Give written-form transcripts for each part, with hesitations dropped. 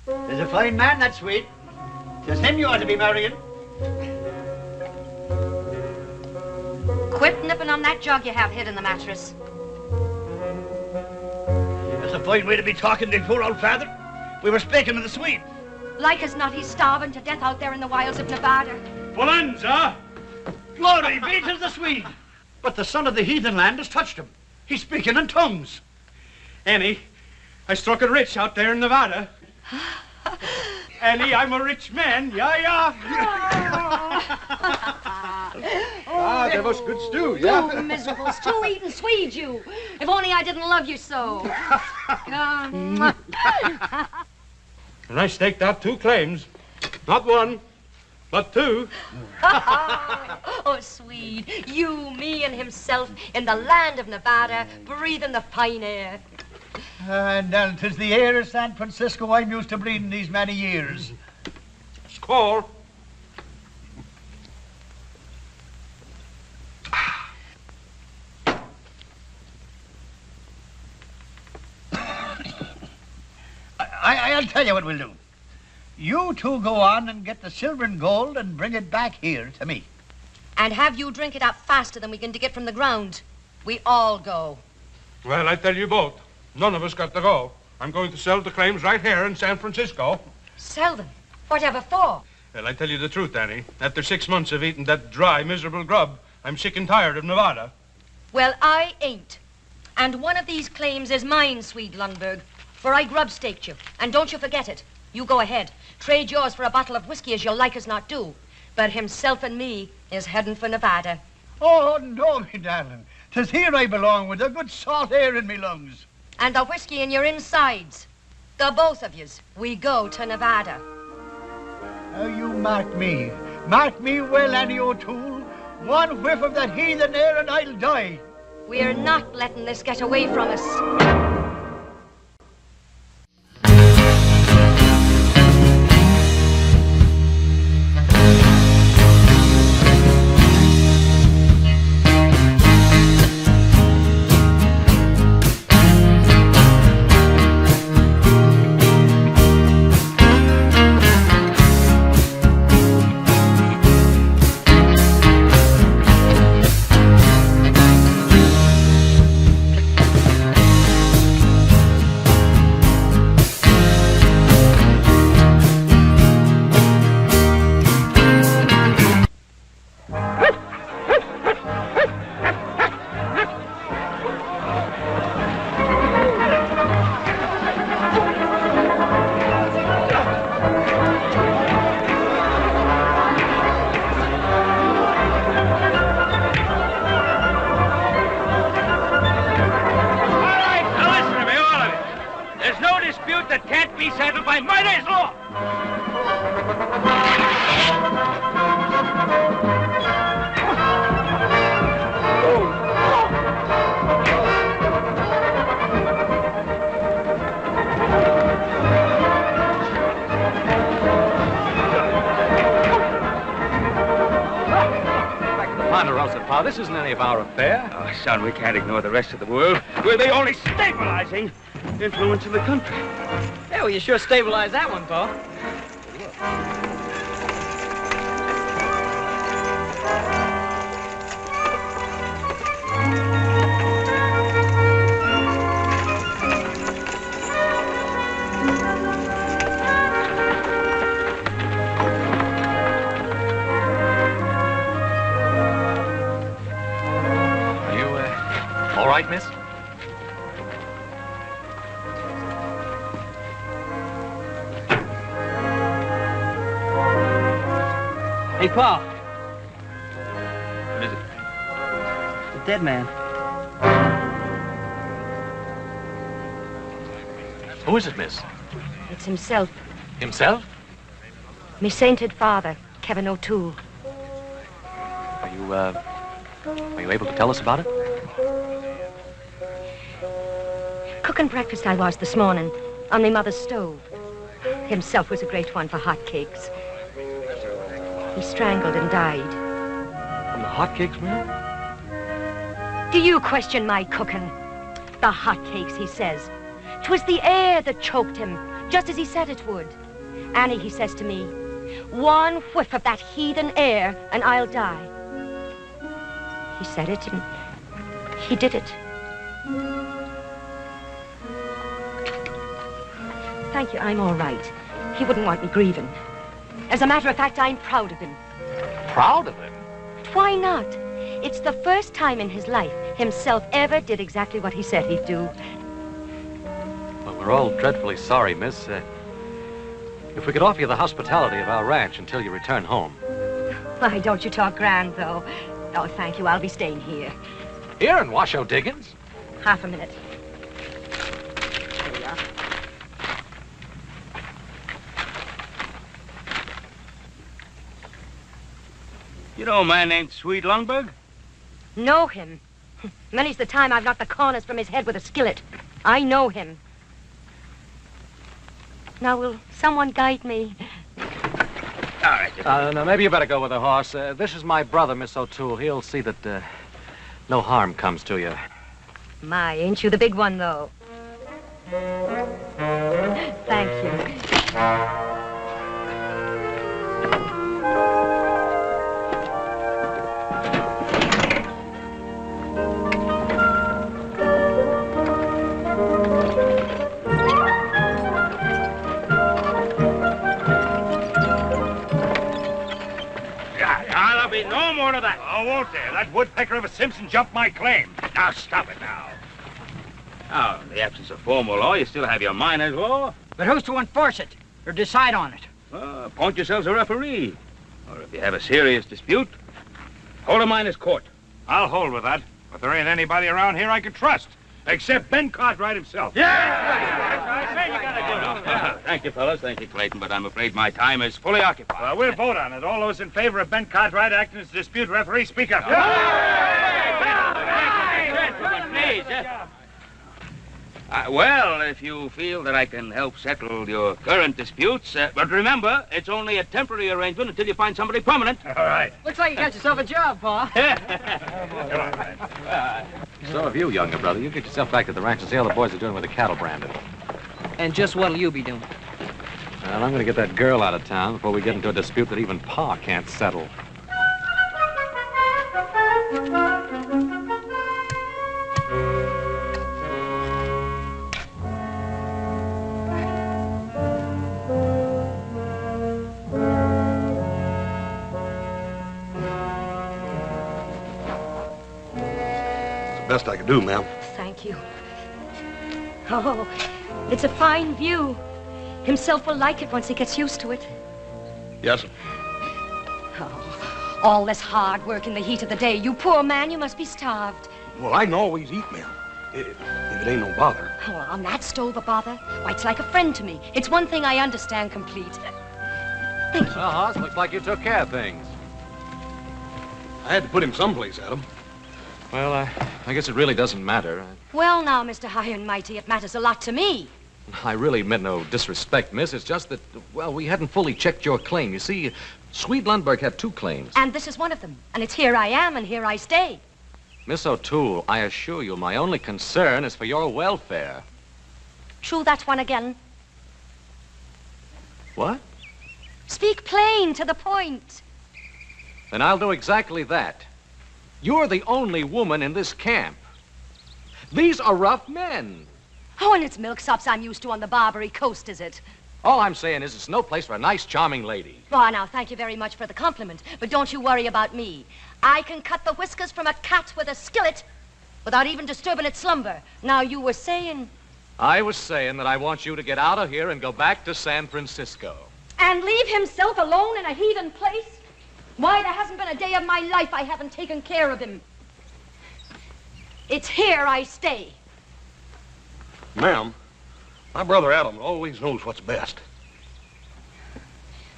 There's a fine man, that Swede. 'Tis him you ought to be marrying. Quit nipping on that jug you have hid in the mattress. That's a fine way to be talking to poor old father. We were speaking of the Swede. Like as not, he's starving to death out there in the wilds of Nevada. Bانonzا! Glory be to the Swede. But the son of the heathen land has touched him. He's speaking in tongues. Annie, I struck it rich out there in Nevada. Annie, I'm a rich man. Yeah. That was good stew, yeah? You miserable stew-eating Swede, you. If only I didn't love you so. And I staked out 2 claims. Not 1, but 2. Oh, Swede, you, me, and himself in the land of Nevada, breathing the fine air. And 'tis the air of San Francisco I'm used to breathing these many years. Score. I'll tell you what we'll do. You two go on and get the silver and gold and bring it back here to me. And have you drink it up faster than we can dig it from the ground. We all go. Well, I tell you both, none of us got to go. I'm going to sell the claims right here in San Francisco. Sell them? Whatever for? Well, I tell you the truth, Annie. After 6 months of eating that dry, miserable grub, I'm sick and tired of Nevada. Well, I ain't. And one of these claims is mine, Swede Lundberg, for I grub-staked you. And don't you forget it. You go ahead. Trade yours for a bottle of whiskey as you'll like as not do. But himself and me is heading for Nevada. Oh, no, me darling. 'Tis here I belong with the good salt air in me lungs. And the whiskey in your insides. The both of yous. We go to Nevada. Now you mark me. Mark me well, Annie O'Toole. One whiff of that heathen air and I'll die. We're not letting this get away from us. This isn't any of our affair. Oh, son, we can't ignore the rest of the world. We're the only stabilizing influence in the country. Hey, well, you sure stabilized that one, Pa. All right, miss? Hey, Pa. What is it? The dead man. Who is it, miss? It's himself. Himself? Me sainted father, Kevin O'Toole. Are you able to tell us about it? Cooking breakfast I was this morning on me mother's stove. Himself was a great one for hot cakes. He strangled and died. From the hotcakes, ma'am? Do you question my cooking? The hot cakes, he says. 'Twas the air that choked him just as he said it would. Annie, he says to me, one whiff of that heathen air and I'll die. He said it and he did it. Thank you, I'm all right. He wouldn't want me grieving. As a matter of fact, I'm proud of him. Proud of him? Why not? It's the first time in his life himself ever did exactly what he said he'd do. Well, we're all dreadfully sorry, miss. If we could offer you the hospitality of our ranch until you return home. Why, don't you talk grand, though. Oh, thank you. I'll be staying here. Here in Washoe Diggins? Half a minute. Here we are. You know a man named Swede Lundberg? Know him? Many's the time I've knocked the corners from his head with a skillet. I know him. Now, will someone guide me? All right. No, maybe you better go with the horse. This is my brother, Miss O'Toole. He'll see that no harm comes to you. My, ain't you the big one, though? Thank you. No more of that. Oh, won't there? That woodpecker of a Simpson jumped my claim. Now, stop it now. Now, in the absence of formal law, you still have your miner's law. But who's to enforce it or decide on it? Appoint yourselves a referee. Or if you have a serious dispute, hold a miner's court. I'll hold with that. But there ain't anybody around here I can trust. Except Ben Cartwright himself. Thank you, fellas. Thank you, Clayton. But I'm afraid my time is fully occupied. Well, we'll vote on it. All those in favor of Ben Cartwright acting as dispute referee, speak up. Well, if you feel that I can help settle your current disputes, but remember, it's only a temporary arrangement until you find somebody permanent. All right. Looks like you got yourself a job, Pa. So have you, younger brother. You get yourself back to the ranch and see how the boys are doing with the cattle branding. And just what'll you be doing? Well, I'm going to get that girl out of town before we get into a dispute that even Pa can't settle. Best I can do, ma'am. Thank you. Oh, it's a fine view. Himself will like it once he gets used to it. Yes, sir. Oh, all this hard work in the heat of the day. You poor man, you must be starved. Well, I can always eat, ma'am. If it ain't no bother. Oh, on that stove a bother? Why, it's like a friend to me. It's one thing I understand complete. Thank you. Well, Hoss, looks like you took care of things. I had to put him someplace, Adam. Well, I guess it really doesn't matter. Well, now, Mr. High and Mighty, it matters a lot to me. I really meant no disrespect, miss. It's just that, well, we hadn't fully checked your claim. You see, Swede Lundberg had 2 claims. And this is one of them. And it's here I am, and here I stay. Miss O'Toole, I assure you, my only concern is for your welfare. True that one again. What? Speak plain, to the point. Then I'll do exactly that. You're the only woman in this camp. These are rough men. Oh, and it's milksops I'm used to on the Barbary Coast, is it? All I'm saying is it's no place for a nice, charming lady. Oh, now, thank you very much for the compliment, but don't you worry about me. I can cut the whiskers from a cat with a skillet without even disturbing its slumber. Now, you were saying... I was saying that I want you to get out of here and go back to San Francisco. And leave himself alone in a heathen place? Why, there hasn't been a day of my life I haven't taken care of him. It's here I stay. Ma'am, my brother Adam always knows what's best.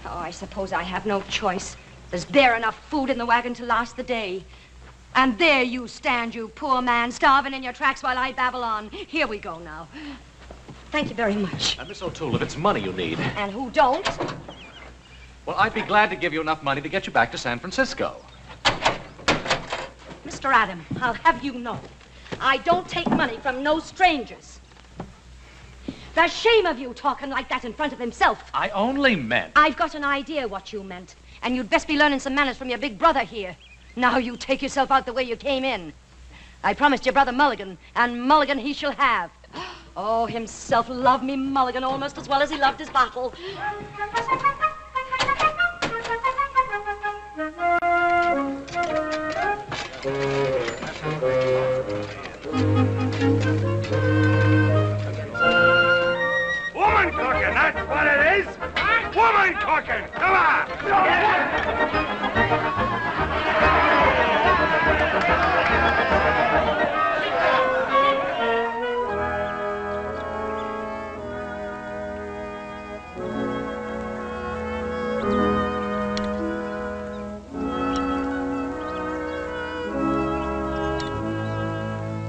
Oh, I suppose I have no choice. There's bare enough food in the wagon to last the day. And there you stand, you poor man, starving in your tracks while I babble on. Here we go now. Thank you very much. Miss O'Toole, if it's money you need... And who don't? Well, I'd be glad to give you enough money to get you back to San Francisco. Mr. Adam, I'll have you know, I don't take money from no strangers. The shame of you talking like that in front of himself. I only meant... I've got an idea what you meant. And you'd best be learning some manners from your big brother here. Now you take yourself out the way you came in. I promised your brother Mulligan, and Mulligan he shall have. Oh, himself loved me Mulligan almost as well as he loved his bottle. Woman cooking, that's what it is. Woman cooking, come on.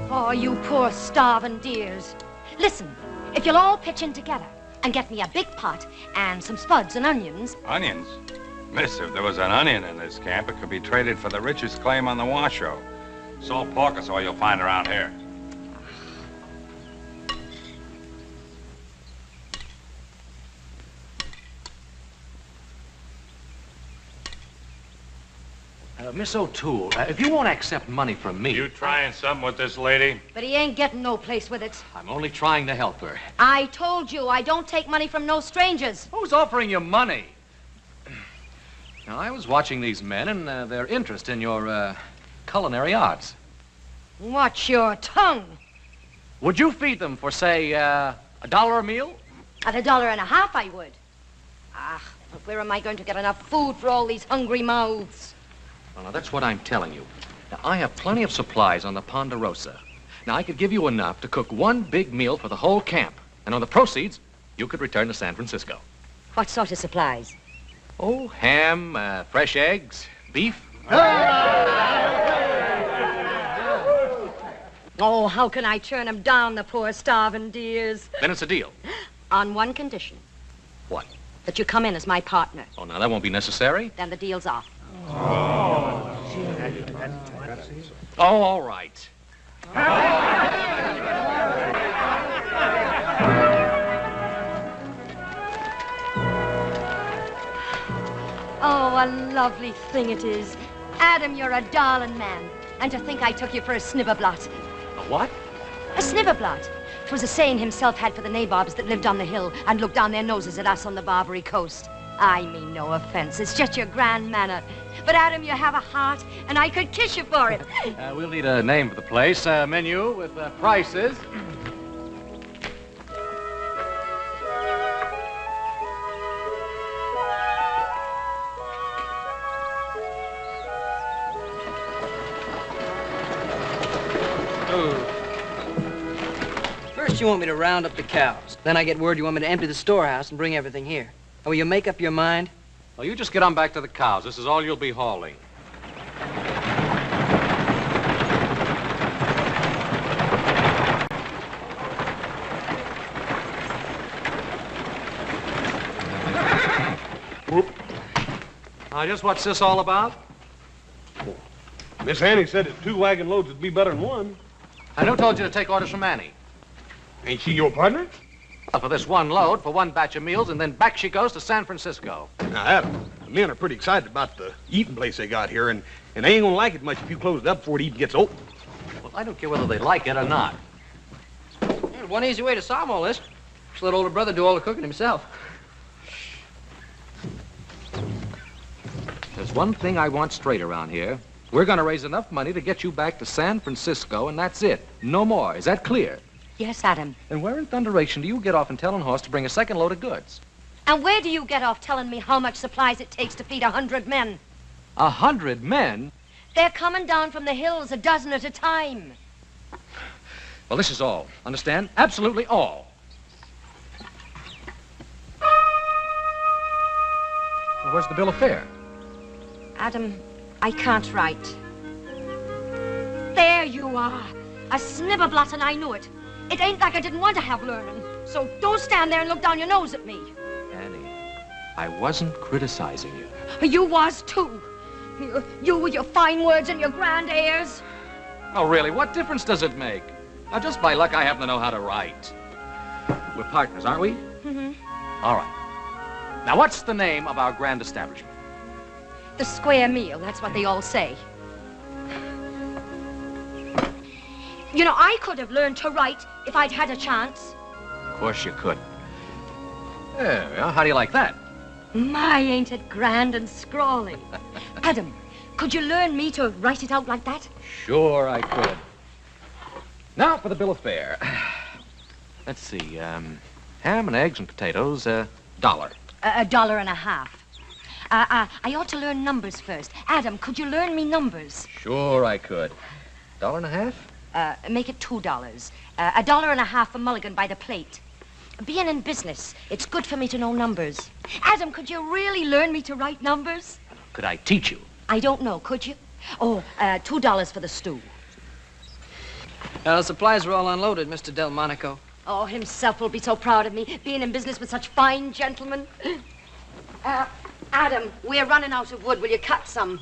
Oh, you poor starving dears. Listen, if you'll all pitch in together and get me a big pot and some spuds and onions. Onions? Miss, if there was an onion in this camp, it could be traded for the richest claim on the Washoe. Salt pork is all you'll find around here. Miss O'Toole, if you won't accept money from me... You trying something with this lady? But he ain't getting no place with it. I'm only trying to help her. I told you I don't take money from no strangers. Who's offering you money? Now, I was watching these men and their interest in your culinary arts. Watch your tongue. Would you feed them for, say, $1 a meal? At $1.50 I would. Ah, but where am I going to get enough food for all these hungry mouths? Well, now, that's what I'm telling you. Now, I have plenty of supplies on the Ponderosa. Now, I could give you enough to cook one big meal for the whole camp. And on the proceeds, you could return to San Francisco. What sort of supplies? Oh, ham, fresh eggs, beef. Oh, how can I turn them down, the poor starving dears? Then it's a deal. On one condition. What? That you come in as my partner. Oh, now, that won't be necessary. Then the deal's off. Oh, all right. Oh, a lovely thing it is. Adam, you're a darling man. And to think I took you for a snibberblot. A what? A snibberblot. 'Twas a saying himself had for the nabobs that lived on the hill and looked down their noses at us on the Barbary coast. I mean no offense. It's just your grand manner. But, Adam, you have a heart, and I could kiss you for it. We'll need a name for the place. Menu with prices. First you want me to round up the cows. Then I get word you want me to empty the storehouse and bring everything here. Will you make up your mind? Well, you just get on back to the cows. This is all you'll be hauling. Just what's this all about? Miss Annie said that 2 wagon loads would be better than 1. And who told you to take orders from Annie? Ain't she your partner? Well, for this one load, for one batch of meals, and then back she goes to San Francisco. Now, Adam, the men are pretty excited about the eating place they got here, and they ain't gonna like it much if you close it up before it even gets open. Well, I don't care whether they like it or not. There's one easy way to solve all this. Just let older brother do all the cooking himself. There's one thing I want straight around here. We're going to raise enough money to get you back to San Francisco, and that's it. No more. Is that clear? Yes, Adam. And where in thunderation do you get off and telling Horse to bring a second load of goods? And where do you get off telling me how much supplies it takes to feed 100 men? 100 men? They're coming down from the hills a dozen at a time. Well, this is all. Understand? Absolutely all. Well, where's the bill of fare? Adam, I can't write. There you are. A snibberblot, and I knew it. It ain't like I didn't want to have learning. So don't stand there and look down your nose at me. Annie, I wasn't criticizing you. You was, too. You with your fine words and your grand airs. Oh, really? What difference does it make? Now, just by luck, I happen to know how to write. We're partners, aren't we? Mm-hmm. All right. Now, what's the name of our grand establishment? The square meal, that's what they all say. You know, I could have learned to write if I'd had a chance. Of course you could. Yeah, well, how do you like that? My, ain't it grand and scrawly. Adam, could you learn me to write it out like that? Sure I could. Now for the bill of fare. Let's see, ham and eggs and potatoes, $1. $1.50. I ought to learn numbers first. Adam, could you learn me numbers? Sure I could. $1.50? Make it $2. $1.50 for mulligan by the plate. Being in business, it's good for me to know numbers. Adam, could you really learn me to write numbers? Could I teach you? I don't know, could you? Oh, $2 for the stew. The supplies were all unloaded, Mr. Delmonico. Oh, himself will be so proud of me, being in business with such fine gentlemen. Adam, we're running out of wood. Will you cut some?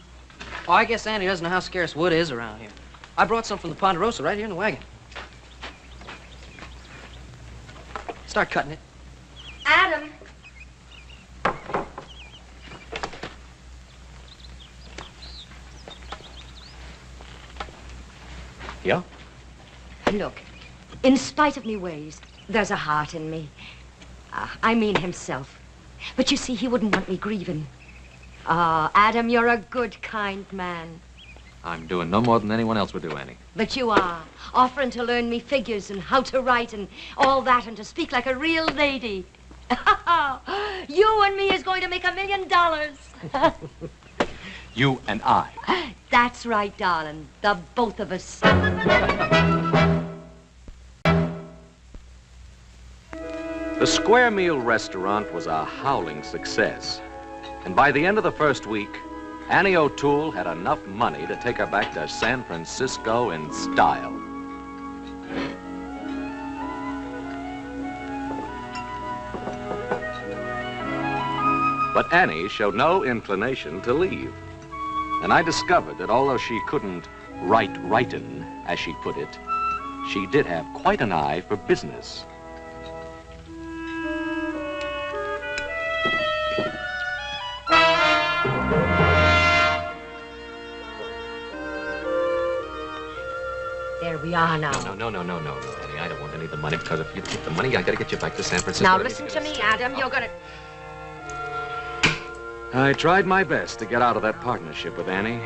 Oh, I guess Andy doesn't know how scarce wood is around here. I brought some from the Ponderosa right here in the wagon. Start cutting it. Adam. Yeah? Look, in spite of me ways, there's a heart in me. I mean himself. But you see, he wouldn't want me grieving. Adam, you're a good, kind man. I'm doing no more than anyone else would do, Annie. But you are, offering to learn me figures and how to write and all that and to speak like a real lady. You and me is going to make $1 million. You and I. That's right, darling. The both of us. The Square Meal restaurant was a howling success. And by the end of the first week, Annie O'Toole had enough money to take her back to San Francisco in style. But Annie showed no inclination to leave. And I discovered that although she couldn't write writin', as she put it, she did have quite an eye for business. There we are now. No, Annie. I don't want any of the money because if you take the money, I gotta get you back to San Francisco. Now listen to me, Adam. You're gonna... I tried my best to get out of that partnership with Annie,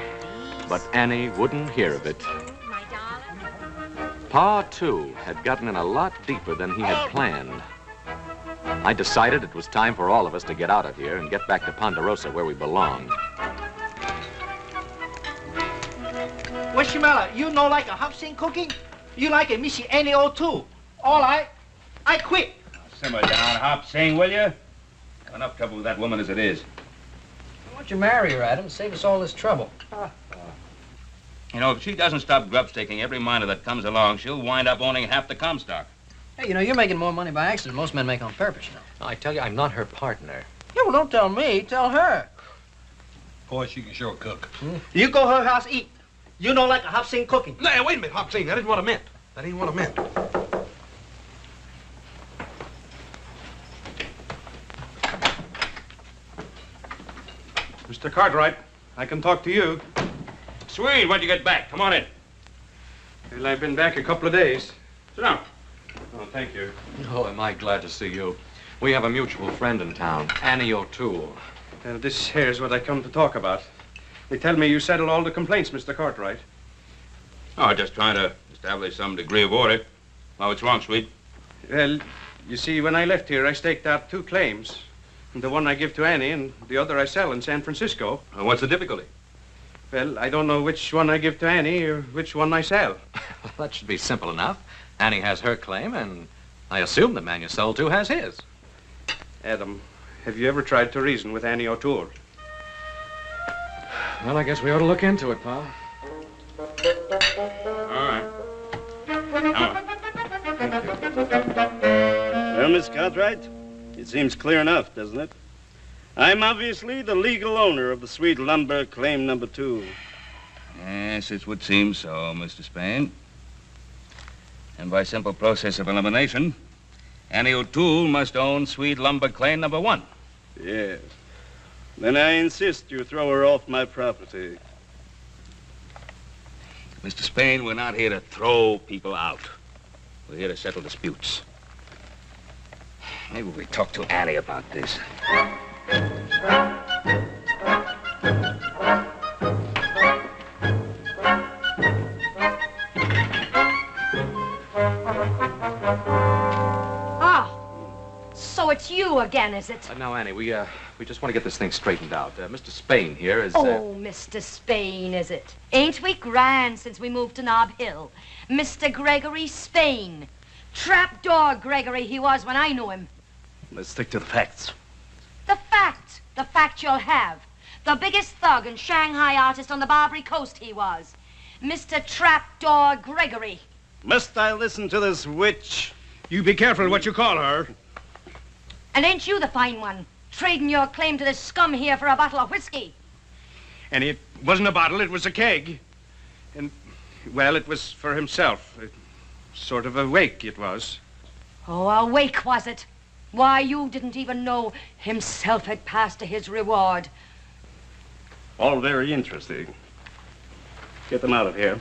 but Annie wouldn't hear of it. My darling. Pa, too, had gotten in a lot deeper than he had planned. I decided it was time for all of us to get out of here and get back to Ponderosa where we belonged. Wishimella, you know like a hop-sing cooking? You like a Missy Annie O'Toole. All right, I quit. Simmer down, Hop Sing, will you? Enough trouble with that woman as it is. Why don't you marry her, Adam? Save us all this trouble. You know, if she doesn't stop grub-staking every miner that comes along, she'll wind up owning half the Comstock. Hey, you know, you're making more money by accident than most men make on purpose, you know. I tell you, I'm not her partner. Yeah, well, don't tell me. Tell her. Boy, she can sure cook. You go her house, eat. You know like a hop-sing cooking. Now, wait a minute, Hop Sing. That isn't what I meant. That ain't what I meant. Mr. Cartwright, I can talk to you. Sweet, when'd you get back? Come on in. Well, I've been back a couple of days. Sit down. Oh, thank you. Oh, am I glad to see you. We have a mutual friend in town, Annie O'Toole. This here's what I come to talk about. They tell me you settled all the complaints, Mr. Cartwright. Oh, just trying to establish some degree of order. Oh, what's wrong, Sweet? Well, you see, when I left here, I staked out 2 claims. The one I give to Annie and the other I sell in San Francisco. What's the difficulty? Well, I don't know which one I give to Annie or which one I sell. That should be simple enough. Annie has her claim, and I assume the man you sold to has his. Adam, have you ever tried to reason with Annie O'Toole? Well, I guess we ought to look into it, Pa. All right. Well, Miss Cartwright, it seems clear enough, doesn't it? I'm obviously the legal owner of the Sweet Lumber Claim Number 2. Yes, it would seem so, Mr. Spain. And by simple process of elimination, Annie O'Toole must own Swede Lumber Claim number 1. Yes. Then I insist you throw her off my property. Mr. Spain, we're not here to throw people out. We're here to settle disputes. Maybe we talk to Annie about this. So it's you again, is it? Now, Annie, we just want to get this thing straightened out. Mr. Spain here is... Oh, Mr. Spain, is it? Ain't we grand since we moved to Nob Hill? Mr. Gregory Spain. Trapdoor Gregory he was when I knew him. Let's stick to the facts. The fact you'll have. The biggest thug and Shanghai artist on the Barbary Coast he was. Mr. Trapdoor Gregory. Must I listen to this witch? You be careful what you call her. And ain't you the fine one, trading your claim to this scum here for a bottle of whiskey? And it wasn't a bottle, it was a keg. And, well, it was for himself. Sort of a wake, it was. Oh, a wake, was it? Why, you didn't even know himself had passed to his reward. All very interesting. Get them out of here.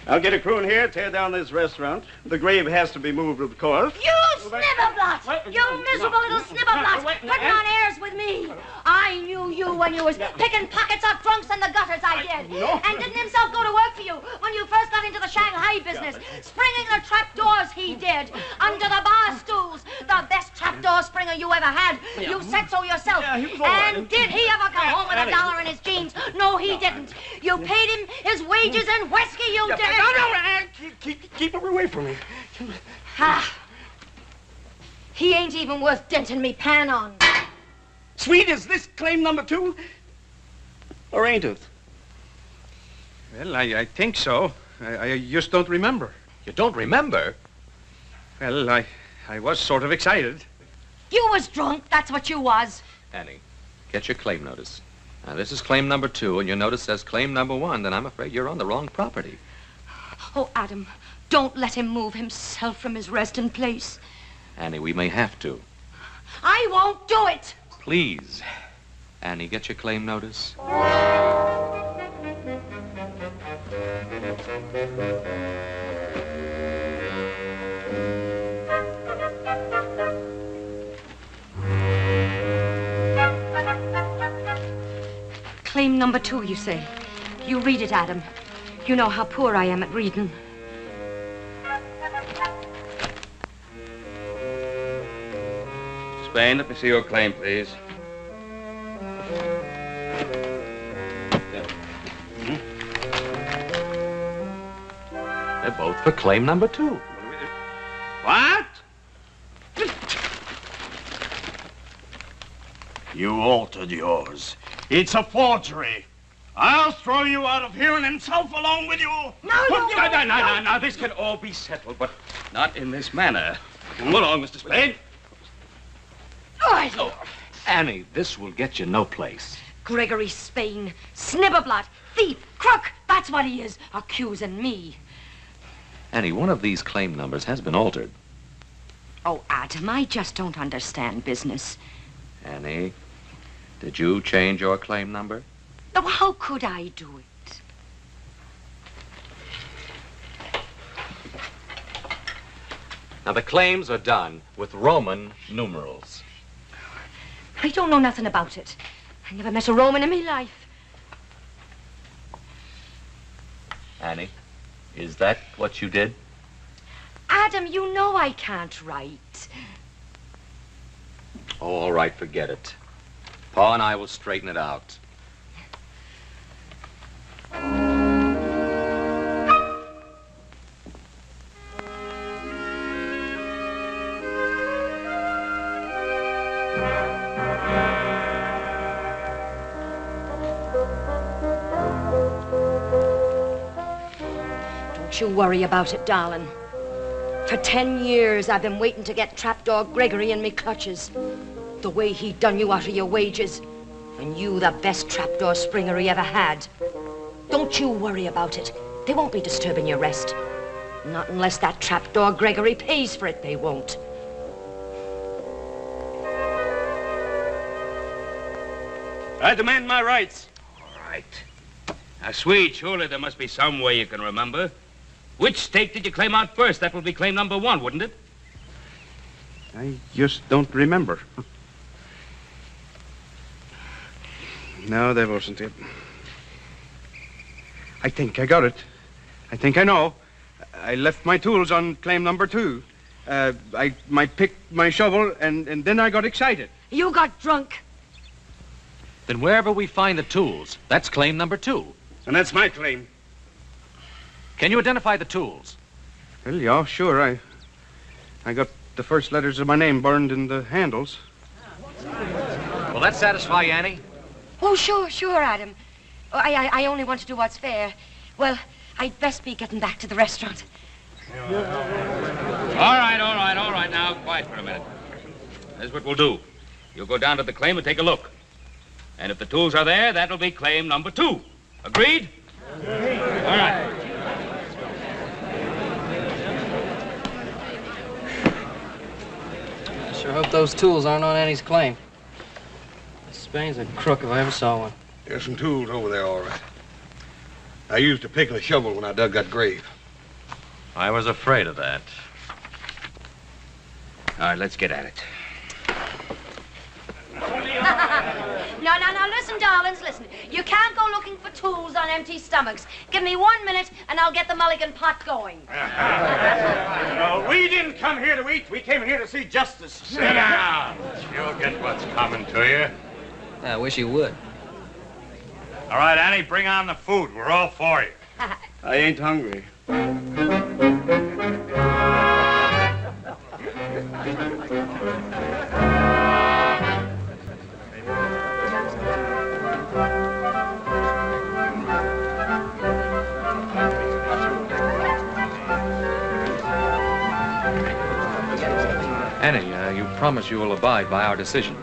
I'll get a crew in here, tear down this restaurant. The grave has to be moved, of course. You snibberblot! You miserable little snibberblot! Putting on airs with me! I knew you when you was picking pockets off drunks in the gutters, I did. And didn't himself go to work for you when you first got into the Shanghai business? Springing the trapdoors, he did. Under the bar stools. The best trapdoor springer you ever had. You said so yourself. And did he ever come home with $1 in his jeans? No, he didn't. You paid him his wages and whiskey, you did. No, keep her away from me. He ain't even worth denting me pan on. Swede, is this claim number 2? Or ain't it? Well, I think so. I just don't remember. You don't remember? Well, I was sort of excited. You was drunk, that's what you was. Annie, get your claim notice. Now, this is claim number 2, and your notice says claim number 1, then I'm afraid you're on the wrong property. Oh, Adam, don't let him move himself from his resting place. Annie, we may have to. I won't do it. Please. Annie, get your claim notice. Claim number 2, you say. You read it, Adam. You know how poor I am at reading. Spain, let me see your claim, please. They're both for claim number 2. What? You altered yours. It's a forgery. I'll throw you out of here and himself along with you. No, this can all be settled, but not in this manner. Come along, Mr. Spain. Oh, Annie, this will get you no place. Gregory Spain, snibberblot, thief, crook, that's what he is, accusing me. Annie, one of these claim numbers has been altered. Oh, Adam, I just don't understand business. Annie, did you change your claim number? Oh, how could I do it? Now, the claims are done with Roman numerals. I don't know nothing about it. I never met a Roman in my life. Annie, is that what you did? Adam, you know I can't write. Oh, all right, forget it. Pa and I will straighten it out. Don't you worry about it, darling. For 10 years, I've been waiting to get Trapdoor Gregory in me clutches. The way he done you out of your wages. And you the best trapdoor springer he ever had. Don't you worry about it. They won't be disturbing your rest. Not unless that Trapdoor Gregory pays for it, they won't. I demand my rights. All right. Now, Swede, surely there must be some way you can remember. Which stake did you claim out first? That would be claim number 1, wouldn't it? I just don't remember. No, that wasn't it. I think I got it. I think I know. I left my tools on claim number 2. I picked my shovel, and then I got excited. You got drunk. Then wherever we find the tools, that's claim number 2. And that's my claim. Can you identify the tools? Well, yeah, sure. I got the first letters of my name burned in the handles. Will that satisfy Annie? Oh, sure, Adam. Oh, I only want to do what's fair. Well, I'd best be getting back to the restaurant. All right. Now, quiet for a minute. Here's what we'll do. You'll go down to the claim and take a look. And if the tools are there, that'll be claim number 2. Agreed? All right. I sure hope those tools aren't on Annie's claim. Spain's a crook if I ever saw one. There's some tools over there, all right. I used a pick and a shovel when I dug that grave. I was afraid of that. All right, let's get at it. Now, listen, darlings, listen. You can't go looking for tools on empty stomachs. Give me 1 minute, and I'll get the mulligan pot going. No, we didn't come here to eat. We came here to see justice. Sit down. You'll get what's coming to you. I wish you would. All right, Annie, bring on the food. We're all for you. I ain't hungry. Annie, you promise you will abide by our decision.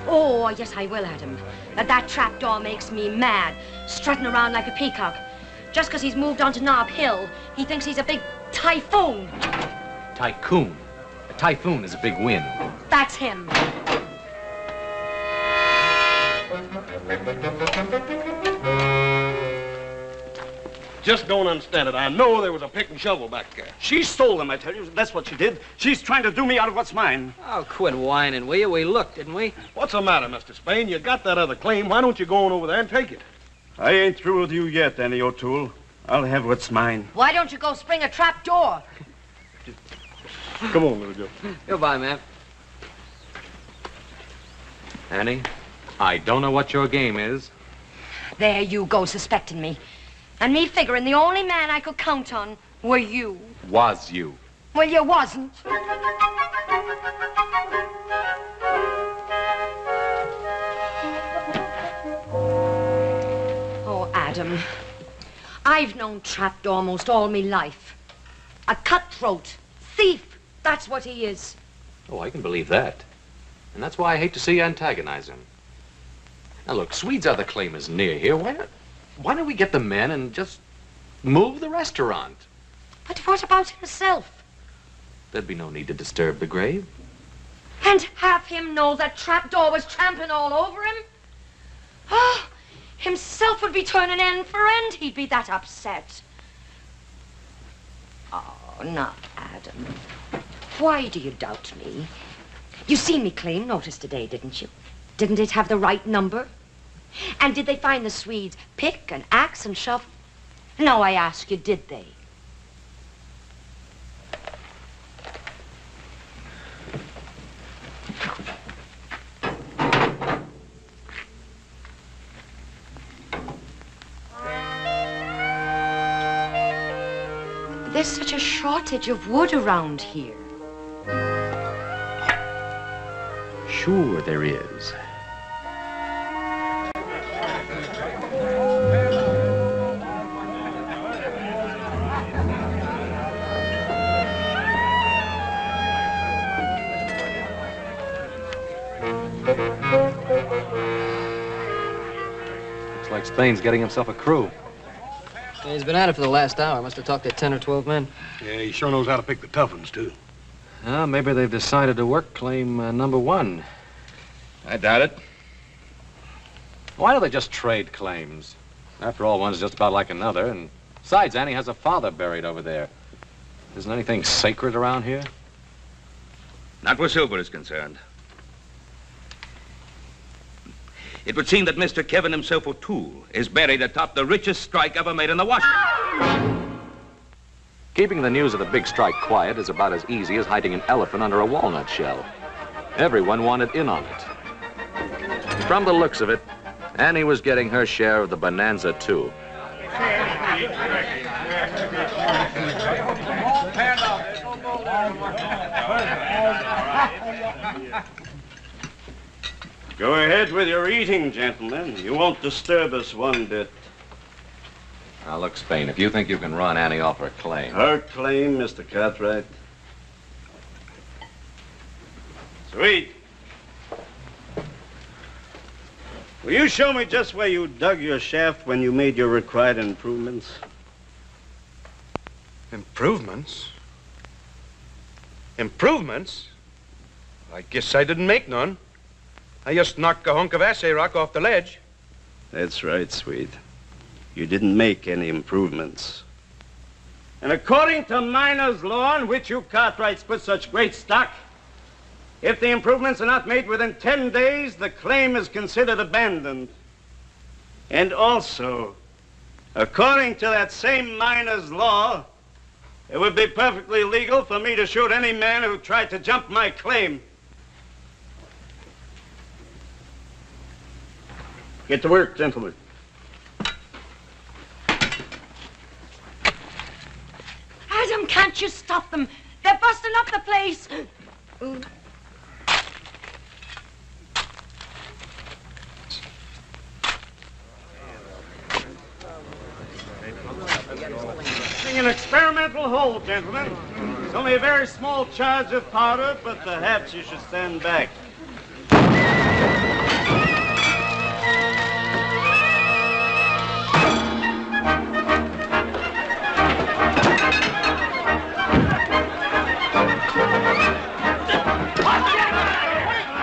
Oh, yes, I will, Adam. That trapdoor makes me mad, strutting around like a peacock. Just because he's moved on to Nob Hill, he thinks he's a big typhoon. Tycoon. A typhoon is a big wind. That's him. Just don't understand it. I know there was a pick and shovel back there. She stole them, I tell you. That's what she did. She's trying to do me out of what's mine. Oh, quit whining, will you? We looked, didn't we? What's the matter, Mr. Spain? You got that other claim. Why don't you go on over there and take it? I ain't through with you yet, Annie O'Toole. I'll have what's mine. Why don't you go spring a trapdoor? Come on, little Joe. Goodbye, man. Annie, I don't know what your game is. There you go, suspecting me. And me figuring the only man I could count on were you. Was you? Well, you wasn't. Oh, Adam, I've known Trapped almost all me life. A cutthroat, thief, that's what he is. Oh, I can believe that. And that's why I hate to see you antagonize him. Now, look, Swede's other claim is near here. Why don't we get the men and just move the restaurant? But what about himself? There'd be no need to disturb the grave. And have him know that Trapdoor was trampling all over him? Oh, himself would be turning end for end. He'd be that upset. Oh, now, Adam, why do you doubt me? You seen me claim notice today, didn't you? Didn't it have the right number? And did they find the Swedes pick and axe and shovel? No, I ask you, did they? There's such a shortage of wood around here. Sure there is. Looks like Spain's getting himself a crew. Yeah, he's been at it for the last hour. Must have talked to 10 or 12 men. Yeah, he sure knows how to pick the tough ones, too. Maybe they've decided to work claim number 1. I doubt it. Why don't they just trade claims? After all, one's just about like another, and besides, Annie has a father buried over there. Isn't anything sacred around here? Not where silver is concerned. It would seem that Mr. Kevin himself, O'Toole, is buried atop the richest strike ever made in the Washington. Keeping the news of the big strike quiet is about as easy as hiding an elephant under a walnut shell. Everyone wanted in on it. From the looks of it, Annie was getting her share of the bonanza, too. Go ahead with your eating, gentlemen. You won't disturb us one bit. Now, look, Spain, if you think you can run Annie off her claim... Her claim, Mr. Cartwright? Sweet. Will you show me just where you dug your shaft when you made your required improvements? Improvements? Improvements? I guess I didn't make none. I just knocked a hunk of assay rock off the ledge. That's right, Sweet. You didn't make any improvements. And according to miner's law, on which you Cartwrights put such great stock, if the improvements are not made within 10 days, the claim is considered abandoned. And also, according to that same miner's law, it would be perfectly legal for me to shoot any man who tried to jump my claim. Get to work, gentlemen. Adam, can't you stop them? They're busting up the place. An experimental hole, gentlemen. It's only a very small charge of powder, but perhaps you should stand back.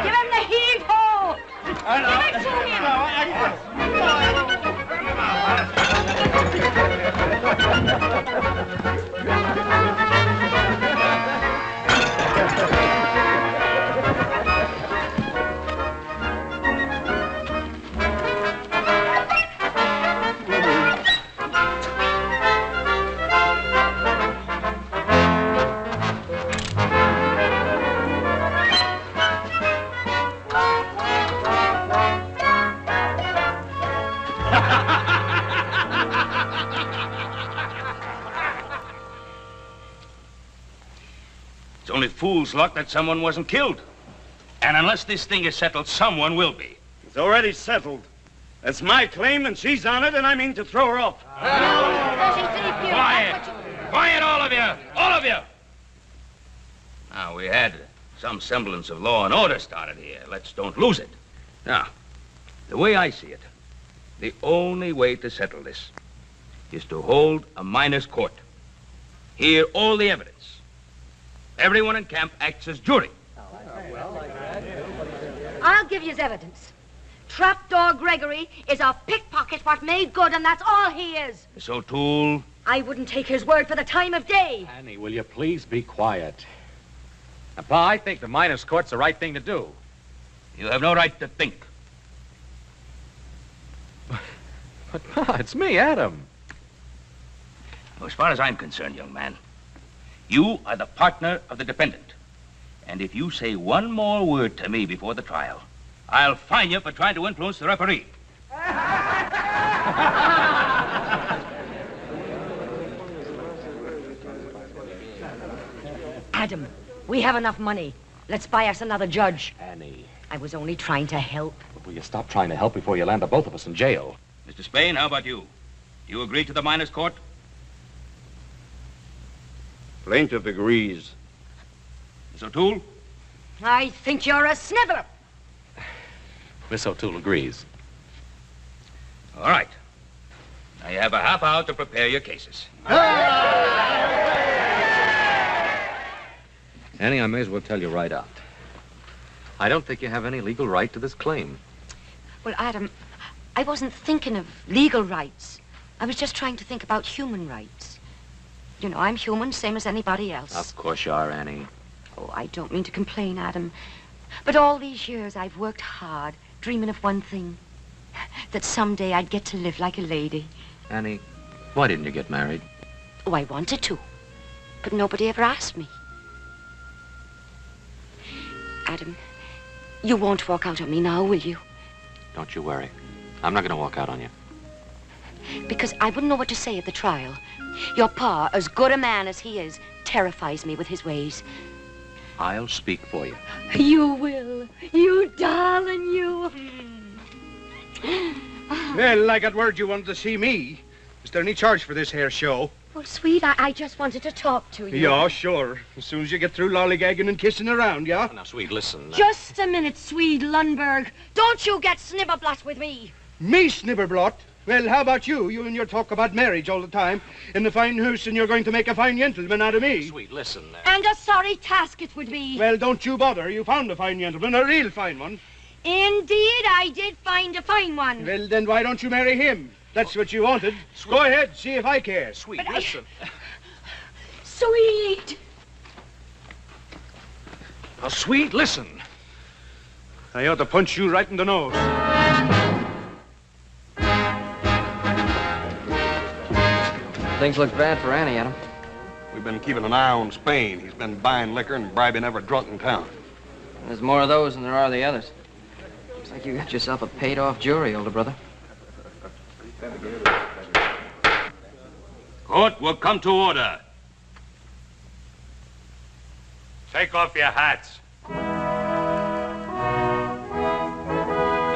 Give him the heave-ho! Give it to him! It's only fool's luck that someone wasn't killed. And unless this thing is settled, someone will be. It's already settled. That's my claim, and she's on it, and I mean to throw her off. Quiet! Quiet, all of you! All of you! Now, we had some semblance of law and order started here. Let's don't lose it. Now, the way I see it, the only way to settle this is to hold a miners' court. Hear all the evidence. Everyone in camp acts as jury. I'll give you evidence. Trapdoor Gregory is a pickpocket what made good, and that's all he is. Miss O'Toole. I wouldn't take his word for the time of day. Annie, will you please be quiet? Now, Pa, I think the miners' court's the right thing to do. You have no right to think. But, Pa, it's me, Adam. As far as I'm concerned, young man, you are the partner of the defendant. And if you say one more word to me before the trial, I'll fine you for trying to influence the referee. Adam, we have enough money. Let's buy us another judge. Annie. I was only trying to help. Will you stop trying to help before you land the both of us in jail? Mr. Spain, how about you? Do you agree to the miners' court? Plaintiff agrees. Miss O'Toole? I think you're a sniveler. Miss O'Toole agrees. All right. Now you have a half hour to prepare your cases. Annie, I may as well tell you right out. I don't think you have any legal right to this claim. Well, Adam, I wasn't thinking of legal rights. I was just trying to think about human rights. You know, I'm human, same as anybody else. Of course you are, Annie. Oh, I don't mean to complain, Adam. But all these years I've worked hard, dreaming of one thing. That someday I'd get to live like a lady. Annie, why didn't you get married? Oh, I wanted to. But nobody ever asked me. Adam, you won't walk out on me now, will you? Don't you worry. I'm not going to walk out on you. Because I wouldn't know what to say at the trial. Your pa, as good a man as he is, terrifies me with his ways. I'll speak for you. You will. You darling, you. Well, I got word you wanted to see me. Is there any charge for this here show? Well, sweet, I just wanted to talk to you. Yeah, sure. As soon as you get through lollygagging and kissing around, yeah? Now, sweet, listen. Just a minute, Swede Lundberg. Don't you get snibberblot with me. Me, snibberblot? Well, how about you? You and your talk about marriage all the time. In the fine house, and you're going to make a fine gentleman out of me. Sweet, listen. And a sorry task it would be. Well, don't you bother. You found a fine gentleman, a real fine one. Indeed, I did find a fine one. Well, then why don't you marry him? That's what you wanted. Sweet. Go ahead, see if I care. Sweet, but listen. Sweet. Now, sweet, listen. I ought to punch you right in the nose. Things look bad for Annie, Adam. We've been keeping an eye on Spain. He's been buying liquor and bribing every drunk in town. There's more of those than there are the others. Looks like you got yourself a paid-off jury, older brother. Court will come to order. Take off your hats.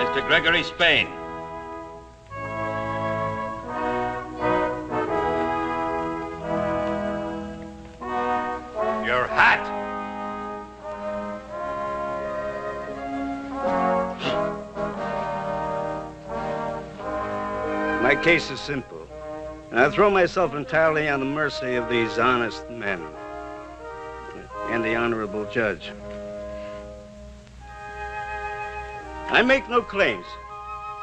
Mr. Gregory Spain. Your hat. My case is simple, and I throw myself entirely on the mercy of these honest men and the honorable judge. I make no claims.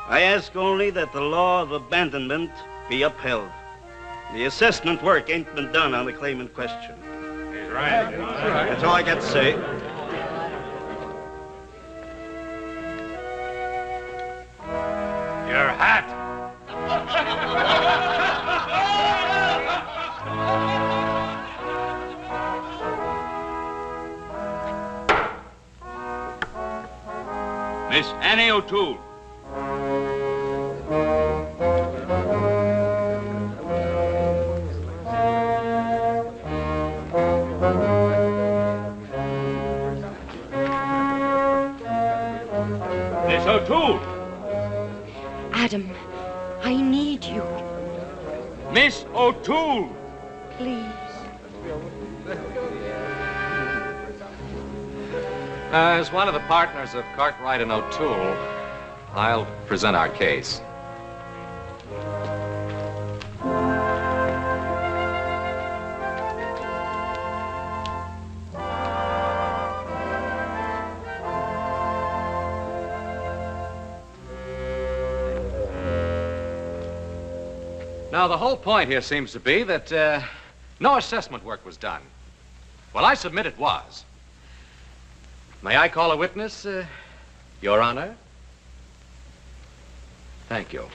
I ask only that the law of abandonment be upheld. The assessment work ain't been done on the claim in question. He's right. That's all I got to say. Your hat. Miss Annie O'Toole. Miss O'Toole. Adam, I need you. Miss O'Toole. Please. As one of the partners of Cartwright and O'Toole, I'll present our case. Now, the whole point here seems to be that no assessment work was done. Well, I submit it was. May I call a witness, Your Honor? Thank you.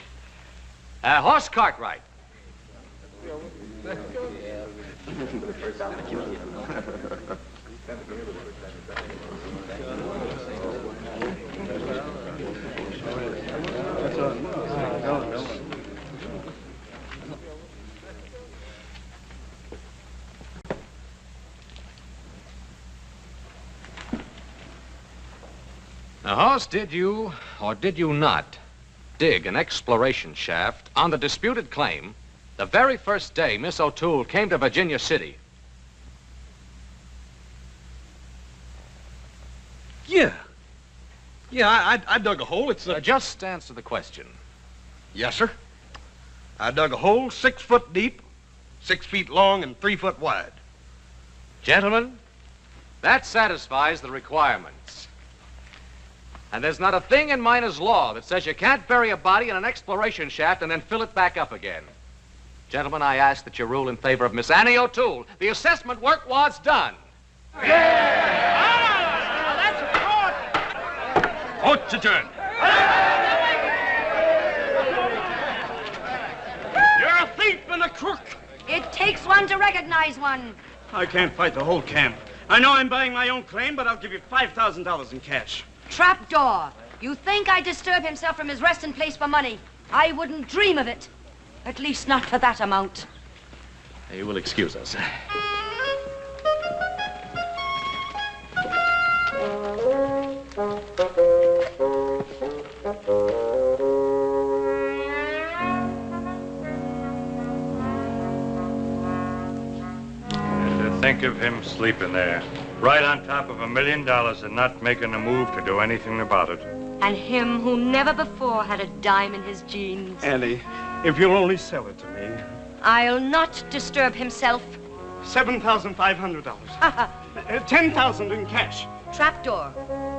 Horse Cartwright. Now, Hoss, did you, or did you not, dig an exploration shaft on the disputed claim the very first day Miss O'Toole came to Virginia City? Yeah. Yeah, I dug a hole. It's just answer the question. Yes, sir. I dug a hole 6 foot deep, 6 feet long, and 3 foot wide. Gentlemen, that satisfies the requirements. And there's not a thing in miner's law that says you can't bury a body in an exploration shaft and then fill it back up again. Gentlemen, I ask that you rule in favor of Miss Annie O'Toole. The assessment work was done. Court's adjourned. You're a thief and a crook. It takes one to recognize one. I can't fight the whole camp. I know I'm buying my own claim, but I'll give you $5,000 in cash. Trapdoor. You think I disturb himself from his resting place for money? I wouldn't dream of it. At least not for that amount. You will excuse us. And to think of him sleeping there, right on top of $1 million and not making a move to do anything about it. And him who never before had a dime in his jeans. Annie, if you'll only sell it to me. I'll not disturb himself. $7,500. $10,000 in cash. Trapdoor,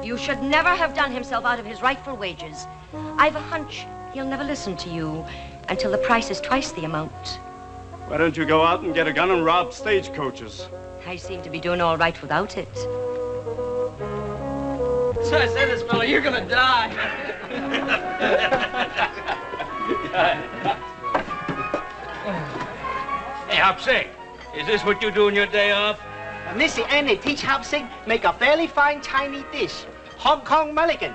you should never have done himself out of his rightful wages. I've a hunch he'll never listen to you until the price is twice the amount. Why don't you go out and get a gun and rob stagecoaches? I seem to be doing all right without it. So I said this fella, you're gonna die. Hey, Hop Sing, is this what you do on your day off? Missy Annie teach Hop Sing make a very fine Chinese dish. Hong Kong Mulligan.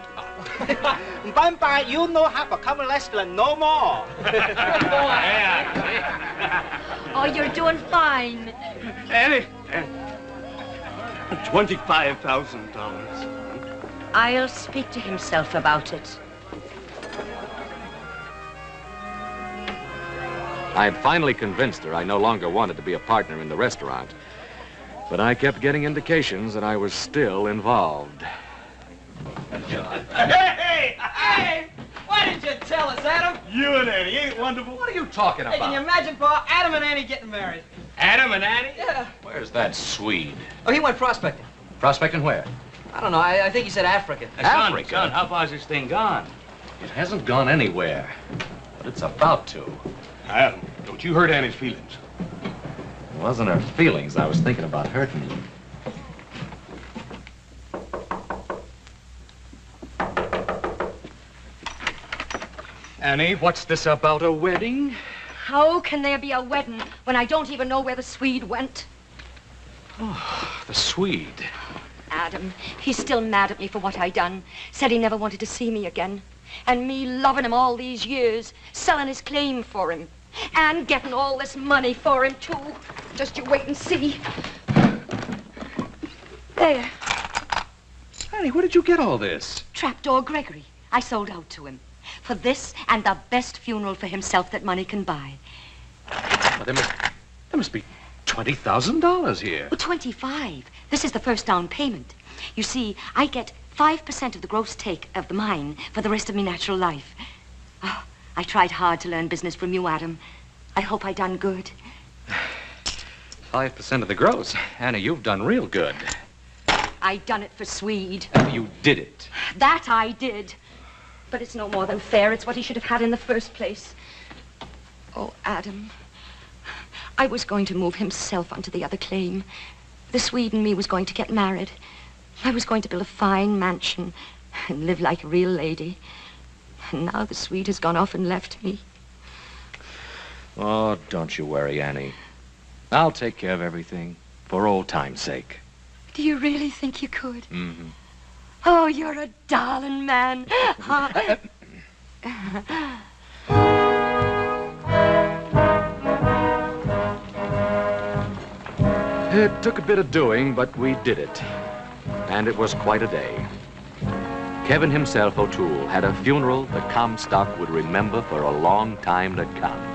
Bye, you know have a common restaurant no more. Oh, you're doing fine. Annie, $25,000. I'll speak to himself about it. I had finally convinced her I no longer wanted to be a partner in the restaurant. But I kept getting indications that I was still involved. Hey! Why didn't you tell us, Adam? You and Annie ain't wonderful. What are you talking Hey, can you about? imagine, Pa, Adam and Annie getting married? Adam and Annie? Yeah. Where's that Swede? Oh, he went prospecting. Prospecting where? I don't know. I think he said Africa. Africa? Son, how far's this thing gone? It hasn't gone anywhere. But it's about to. Adam, don't you hurt Annie's feelings. It wasn't her feelings. I was thinking about hurting you. Annie, what's this about a wedding? How can there be a wedding when I don't even know where the Swede went? Oh, the Swede. Adam, he's still mad at me for what I done. Said he never wanted to see me again. And me loving him all these years, selling his claim for him. And getting all this money for him, too. Just you wait and see. There. Annie, where did you get all this? Trapdoor Gregory. I sold out to him. For this and the best funeral for himself that money can buy. Well, there must be $20,000 here. Well, 25. This is the first down payment. You see, I get 5% of the gross take of the mine for the rest of me natural life. Oh, I tried hard to learn business from you, Adam. I hope I done good. 5% of the gross. Annie, you've done real good. I done it for Swede. You did it. That I did. But it's no more than fair. It's what he should have had in the first place. Oh, Adam. I was going to move himself onto the other claim. The Swede and me was going to get married. I was going to build a fine mansion and live like a real lady. And now the Swede has gone off and left me. Oh, don't you worry, Annie. I'll take care of everything for old time's sake. Do you really think you could? Mm-hmm. Oh, you're a darling man. It took a bit of doing, but we did it. And it was quite a day. Kevin himself, O'Toole, had a funeral the Comstock would remember for a long time to come.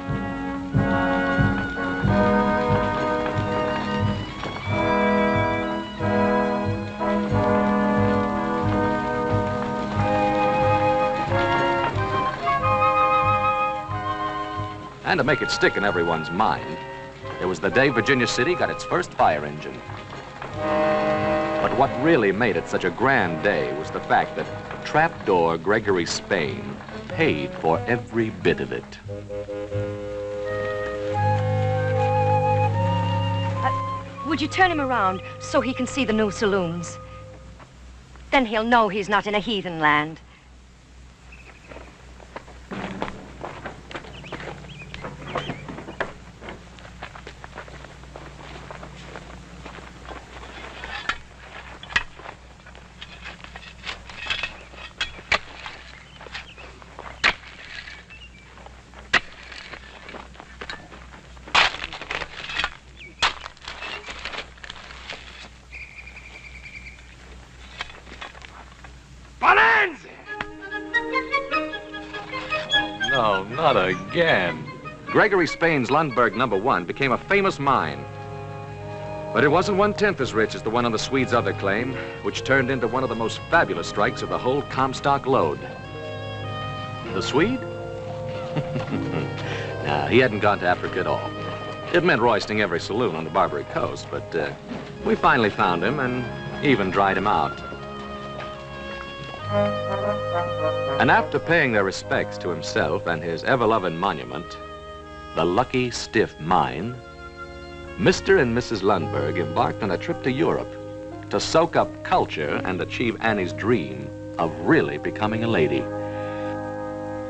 And to make it stick in everyone's mind, it was the day Virginia City got its first fire engine. But what really made it such a grand day was the fact that that trapdoor Gregory Spain paid for every bit of it. Would you turn him around so he can see the new saloons? Then he'll know he's not in a heathen land. No, not again. Gregory Spain's Lundberg No. 1 became a famous mine. But it wasn't 1/10 as rich as the one on the Swede's other claim, which turned into one of the most fabulous strikes of the whole Comstock lode. The Swede? Nah, he hadn't gone to Africa at all. It meant roisting every saloon on the Barbary Coast, but we finally found him and even dried him out. And after paying their respects to himself and his ever-loving monument, the Lucky Stiff Mine, Mr. and Mrs. Lundberg embarked on a trip to Europe to soak up culture and achieve Annie's dream of really becoming a lady.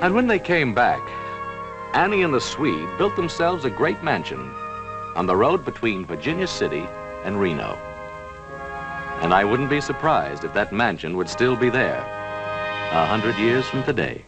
And when they came back, Annie and the Swede built themselves a great mansion on the road between Virginia City and Reno. And I wouldn't be surprised if that mansion would still be there 100 years from today.